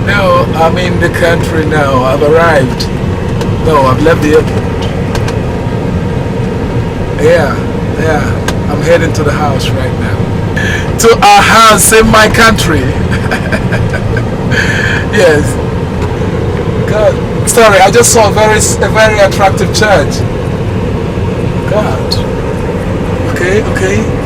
No, I'm in the country now. I've arrived. No, I've left the airport. Yeah, yeah. I'm heading to the house right now. To our house in my country. Yes. God. Sorry, I just saw a very attractive church. God. Okay, okay.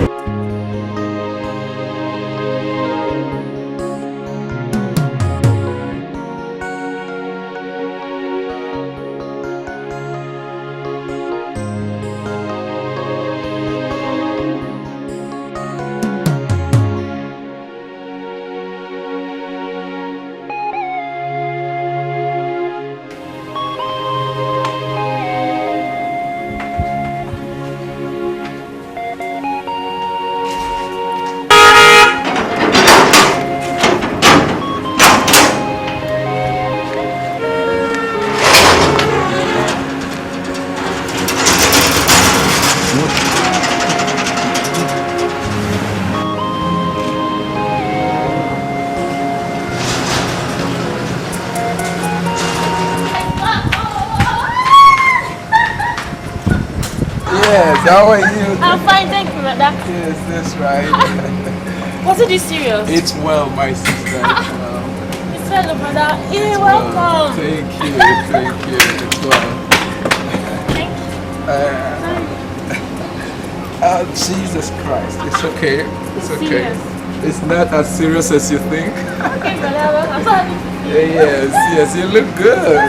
Yes, how are you? I'm fine, thank you, madam. Yes, that's right. Was it this serious? It's well, my sister. It's well. It's well, madam. Hey, It's welcome. well. Thank you, thank you. It's well. Thank you. Jesus Christ. It's okay. It's okay. Serious. It's not as serious as you think. Okay, madam. I'm sorry. Yes, yes, you look good.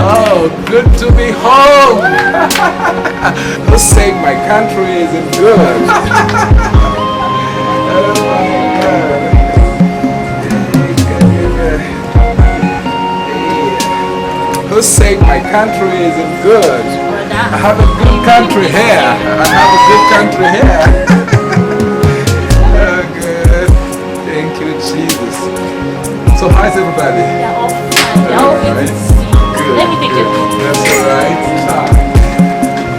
Oh, good to be home. Who say my country isn't good? Oh my God. Who say my country isn't good? I have a good country here. I have a good country here. Oh, good. Thank you, Jesus. So, how's everybody? They're all fine. They're all Right. good. Let me take it. That's all right.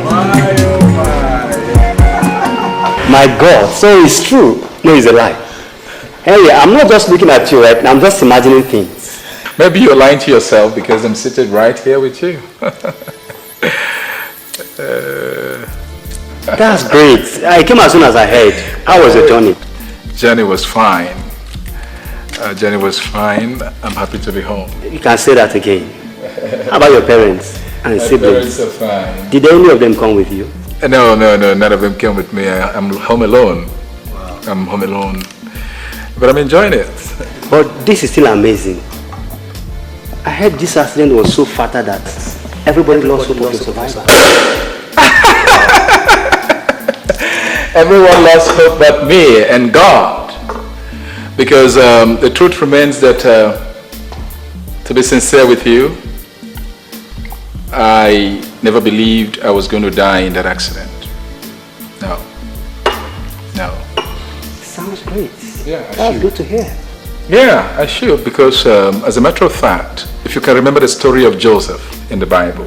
My, oh my. My God, so it's true. No, it's a lie. Hey, I'm not just looking at you right now, I'm just imagining things. Maybe you're lying to yourself because I'm seated right here with you. That's great. I came as soon as I heard. How was your journey? Journey was fine. Journey was fine. I'm happy to be home. You can say that again. How about your parents and My siblings? parents are fine. Did any of them come with you? No, none of them came with me. I'm home alone. Wow. I'm home alone. But I'm enjoying it. But this is still amazing. I heard this accident was so fatal that everybody lost hope of survival. Everyone lost hope but me and God. Because the truth remains that, to be sincere with you, I never believed I was going to die in that accident. No. Sounds great. Yeah, That's good to hear. Yeah, I should, because as a matter of fact, if you can remember the story of Joseph in the Bible,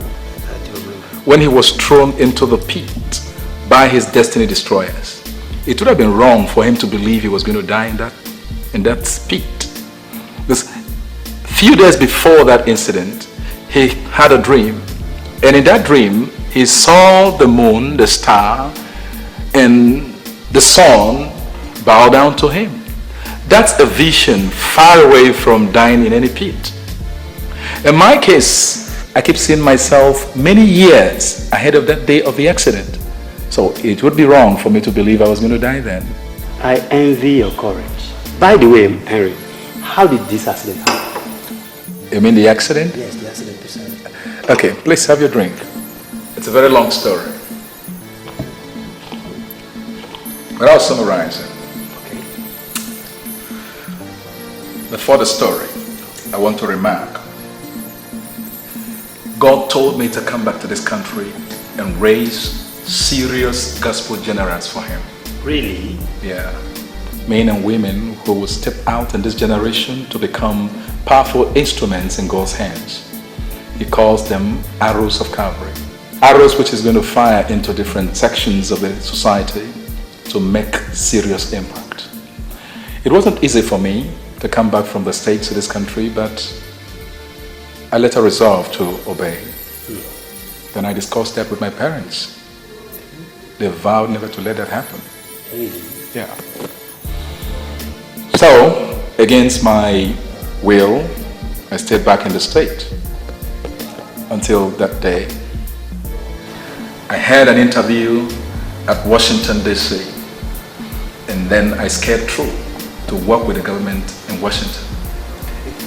when he was thrown into the pit by his destiny destroyers, it would have been wrong for him to believe he was going to die in that pit. Because few days before that incident, he had a dream, and in that dream, he saw the moon, the star, and the sun bow down to him. That's a vision far away from dying in any pit. In my case, I keep seeing myself many years ahead of that day of the accident. So it would be wrong for me to believe I was going to die then. I envy your courage. By the way, Henry, how did this accident happen? You mean the accident? Yes, the accident precisely. Okay, please have your drink. It's a very long story. But I'll summarize it. Before the story, I want to remark. God told me to come back to this country and raise serious gospel generals for him. Really? Yeah. Men and women who will step out in this generation to become powerful instruments in God's hands. He calls them arrows of Calvary. Arrows which is going to fire into different sections of the society to make serious impact. It wasn't easy for me to come back from the States to this country, but I later resolved to obey. Then I discussed that with my parents. They vowed never to let that happen. Yeah. So, against my will, I stayed back in the state until that day. I had an interview at Washington, D.C., and then I scaled through to work with the government in Washington.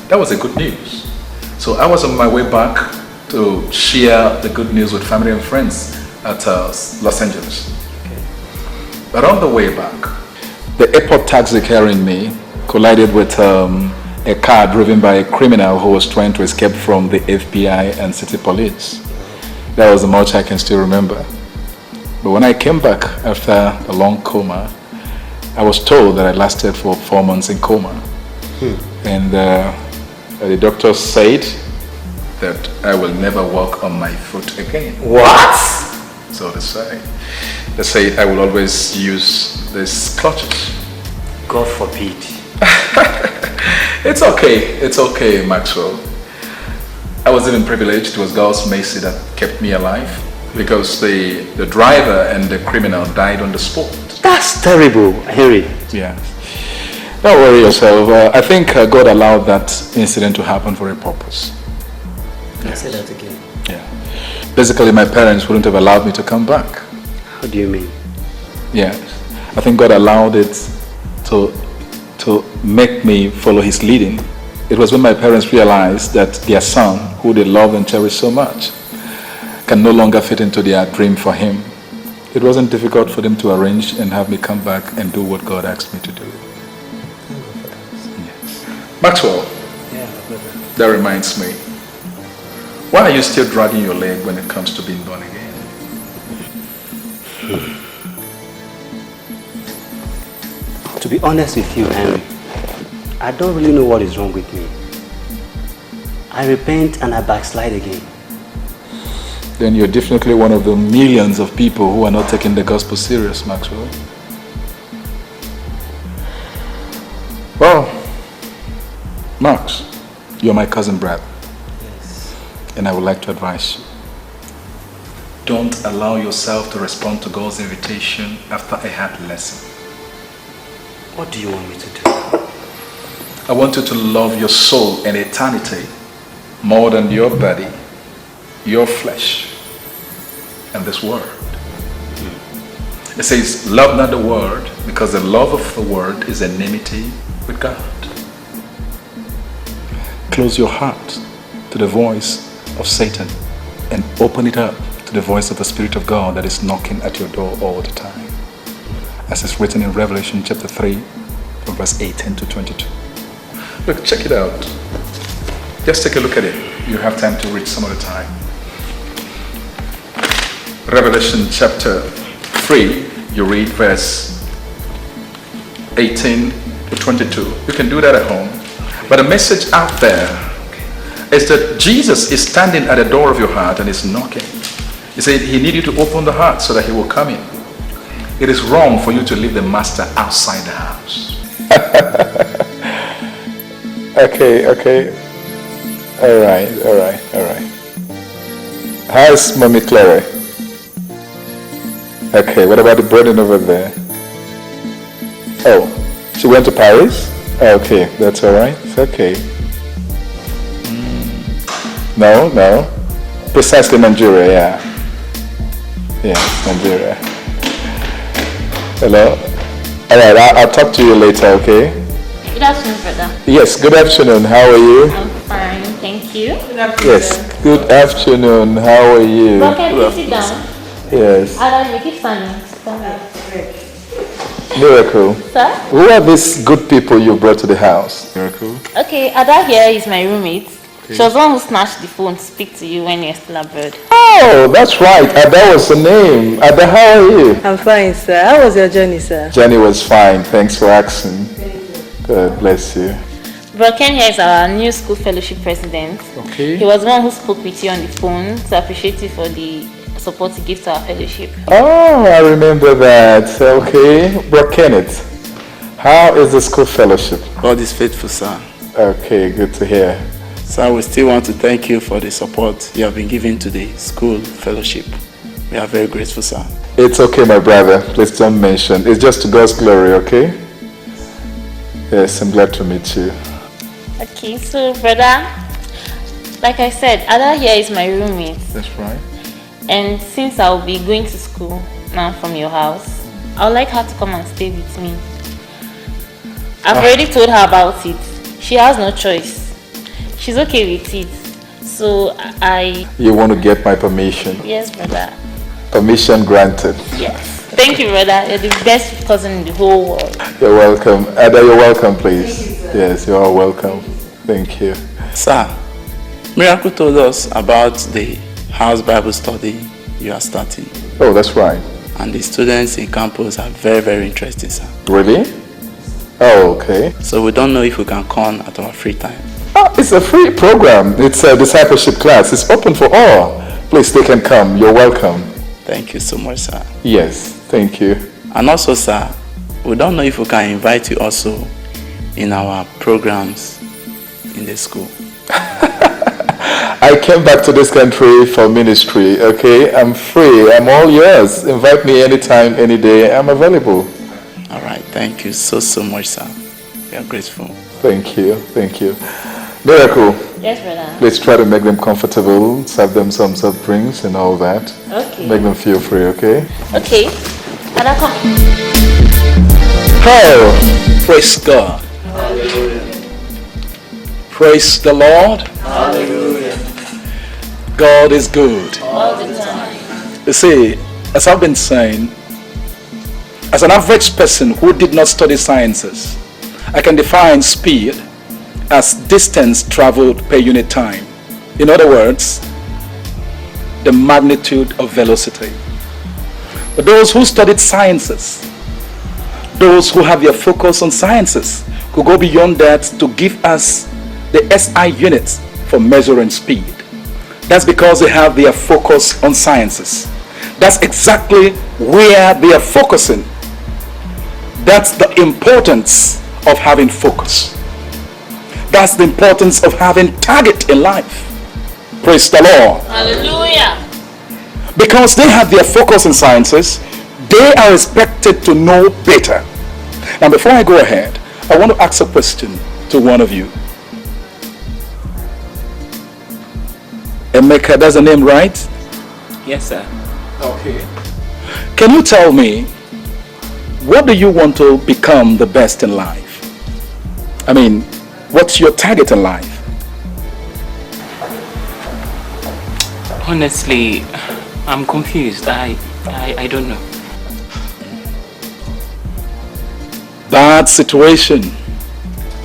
That was a good news. So I was on my way back to share the good news with family and friends at Los Angeles. But on the way back, the airport taxi carrying me collided with a car driven by a criminal who was trying to escape from the FBI and city police. That was the much I can still remember. But when I came back after a long coma, I was told that I lasted for 4 months in coma. And the doctor said that I will never walk on my foot again. What? So they say. They say I will always use these clutches. God forbid. It's okay, Maxwell. I was even privileged. It was God's mercy that kept me alive because the driver and the criminal died on the spot. That's terrible, Henry. Yeah. Don't worry yourself. I think God allowed that incident to happen for a purpose. Yes. Say that again. Yeah. Basically, my parents wouldn't have allowed me to come back. How do you mean? Yeah. I think God allowed it to make me follow His leading. It was when my parents realized that their son, who they love and cherish so much, can no longer fit into their dream for him. It wasn't difficult for them to arrange and have me come back and do what God asked me to do. Yes. Maxwell, that reminds me. Why are you still dragging your leg when it comes to being born again? To be honest with you, Henry, I don't really know what is wrong with me. I repent and I backslide again. Then you're definitely one of the millions of people who are not taking the gospel serious, Maxwell. Well, Max, you're my cousin Brad. Yes. And I would like to advise you. Don't allow yourself to respond to God's invitation after a hard lesson. What do you want me to do? I want you to love your soul and eternity more than your body, your flesh, and this world. It says, love not the world, because the love of the world is enmity with God. Close your heart to the voice of Satan and open it up to the voice of the Spirit of God that is knocking at your door all the time. As it's written in Revelation chapter 3, from verse 18 to 22. Look, check it out. Just take a look at it. You have time to read some other time. Revelation chapter 3, you read verse 18 to 22. You can do that at home. But the message out there is that Jesus is standing at the door of your heart and is knocking. He said he needs you to open the heart so that he will come in. It is wrong for you to leave the master outside the house. Okay. All right. How's Mommy Clara? Okay, what about the burden over there? Oh, she went to Paris? Okay, that's all right. It's okay. No. Precisely Nigeria, yeah. Yeah, Nigeria. Hello? All right, I'll talk to you later, okay? Good afternoon, brother. Yes, good afternoon. How are you? I'm fine, thank you. Yes, good afternoon. How are you? Okay, please sit down. Yes. Adam, you keep standing. Miracle. Sir? Who are these good people you brought to the house? Miracle. Okay, Ada here is my roommate. She was the one who snatched the phone to speak to you when you were still abroad. Oh, that's right. Ada was the name. Ada, how are you? I'm fine, sir. How was your journey, sir? Journey was fine. Thanks for asking. God bless you. Bro Ken here is our new school fellowship president. Okay. He was the one who spoke with you on the phone to appreciate you for the support you give to our fellowship. Oh, I remember that. Okay. Bro Kenneth. How is the school fellowship? God is faithful, sir. Okay, good to hear. Sir, we still want to thank you for the support you have been giving to the school fellowship. We are very grateful, sir. It's okay, my brother. Please don't mention. It's just to God's glory, okay? Yes, I'm glad to meet you. Okay, so brother, like I said, Ada here is my roommate. That's right. And since I'll be going to school now from your house, I would like her to come and stay with me. I've already told her about it. She has no choice. She's okay with it. So You want to get my permission? Yes, brother. Permission granted. Yes. Thank you, brother. You're the best cousin in the whole world. You're welcome. Ada, you're welcome, please. Yes, you are welcome. Thank you. Sir, Miracle told us about the house Bible study you are starting. Oh, that's right. And the students in campus are very, very interested, sir. Really? Oh, okay. So we don't know if we can come at our free time. Oh, it's a free program. It's a discipleship class. It's open for all. Please, they can come. You're welcome. Thank you so much, sir. Yes, thank you. And also, sir, we don't know if we can invite you also in our programs in the school. I came back to this country for ministry, okay? I'm free. I'm all yours. Invite me anytime, any day. I'm available. All right. Thank you so much, sir. We are grateful. Thank you. Thank you. Miracle. Yes, brother. Let's try to make them comfortable, serve them some soft drinks and all that. Okay. Make them feel free, okay? Okay. Ada, come. Oh, Praise God. Hallelujah. Praise the Lord. Hallelujah. God is good. All the time. You see, as I've been saying, as an average person who did not study sciences, I can define speed as distance traveled per unit time. In other words, the magnitude of velocity. But those who studied sciences, those who have their focus on sciences, who go beyond that to give us the SI units for measuring speed. That's because they have their focus on sciences. That's exactly where they are focusing. That's the importance of having focus. That's the importance of having target in life. Praise the Lord. Hallelujah. Because they have their focus in sciences, they are expected to know better. Now before I go ahead, I want to ask a question to one of you. Emeka, that's the name, right? Yes, sir. Okay. Can you tell me, what do you want to become the best in life? I mean, what's your target in life? Honestly, I'm confused. I don't know. Bad situation.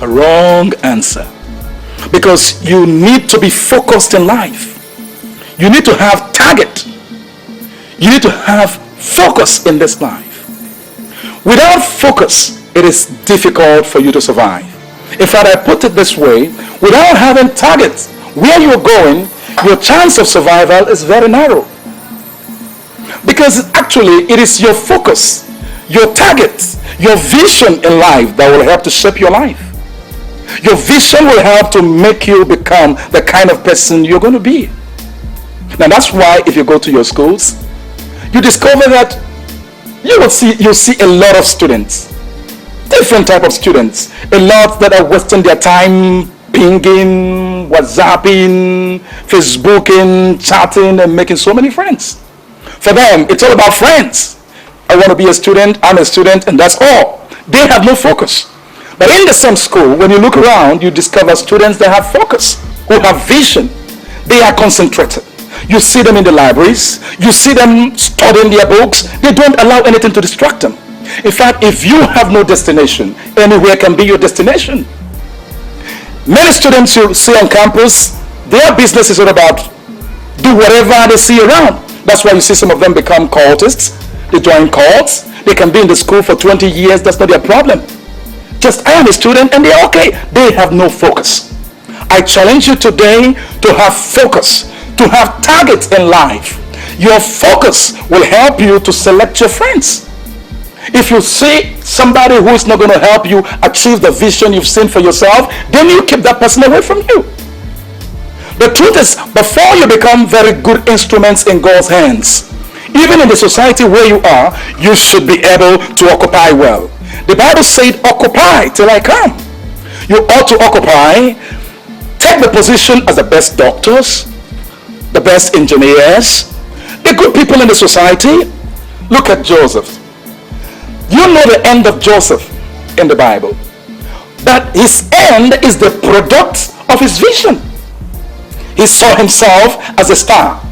A wrong answer. Because you need to be focused in life. You need to have target. You need to have focus in this life. Without focus, it is difficult for you to survive. In fact, I put it this way, without having targets where you're going, your chance of survival is very narrow. Because actually, it is your focus, your targets, your vision in life that will help to shape your life. Your vision will help to make you become the kind of person you're going to be. Now that's why if you go to your schools, you discover that you'll see a lot of students, different type of students, a lot that are wasting their time pinging, WhatsApping, Facebooking, chatting, and making so many friends. For them, it's all about friends. I want to be a student, I'm a student, and that's all. They have no focus. But in the same school, when you look around, you discover students that have focus, who have vision. They are concentrated. You see them in the libraries. You see them studying their books. They don't allow anything to distract them. In fact, if you have no destination, anywhere can be your destination. Many students you see on campus, their business is all about do whatever they see around. That's why you see some of them become cultists. They join cults. They can be in the school for 20 years. That's not their problem. Just I am a student and they're okay. They have no focus. I challenge you today to have focus, to have targets in life. Your focus will help you to select your friends. If you see somebody who is not going to help you achieve the vision you've seen for yourself, then you keep that person away from you. The truth is, before you become very good instruments in God's hands, even in the society where you are, you should be able to occupy well. The Bible said, occupy till I come. You ought to occupy, take the position as the best doctors, the best engineers, the good people in the society. Look at Joseph. You know the end of Joseph in the Bible. But his end is the product of his vision. He saw himself as a star.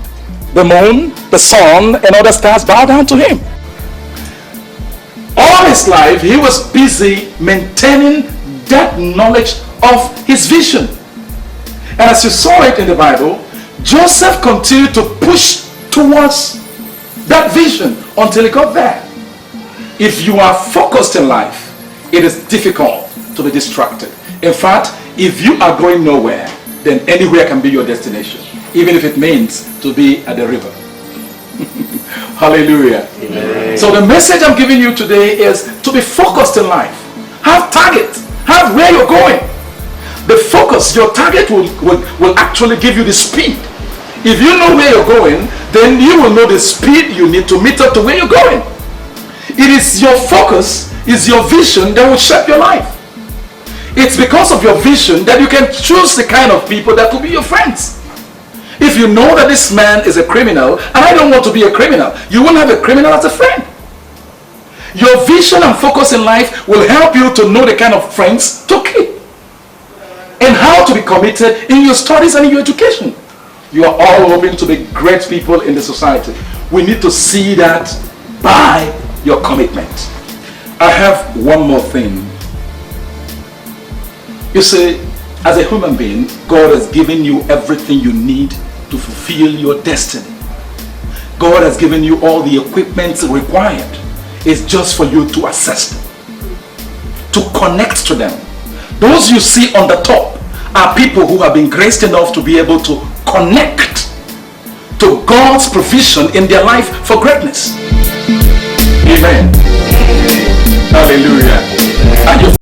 The moon, the sun, and other stars bow down to him. All his life, he was busy maintaining that knowledge of his vision. And as you saw it in the Bible, Joseph continued to push towards that vision until he got there. If you are focused in life, it is difficult to be distracted. In fact, if you are going nowhere, then anywhere can be your destination, even if it means to be at the river. Hallelujah. Amen. So the message I'm giving you today is to be focused in life. Have target. Have where you're going. The focus, your target will actually give you the speed. If you know where you're going, then you will know the speed you need to meet up to where you're going. It is your focus, is your vision that will shape your life. It's because of your vision that you can choose the kind of people that will be your friends. If you know that this man is a criminal, and I don't want to be a criminal, you won't have a criminal as a friend. Your vision and focus in life will help you to know the kind of friends to keep and how to be committed in your studies and in your education. You are all hoping to be great people in the society. We need to see that by your commitment. I have one more thing. You see, as a human being, God has given you everything you need to fulfill your destiny. God has given you all the equipment required. It's just for you to access them, to connect to them. Those you see on the top are people who have been graced enough to be able to connect to God's provision in their life for greatness. Amen. Hallelujah. And you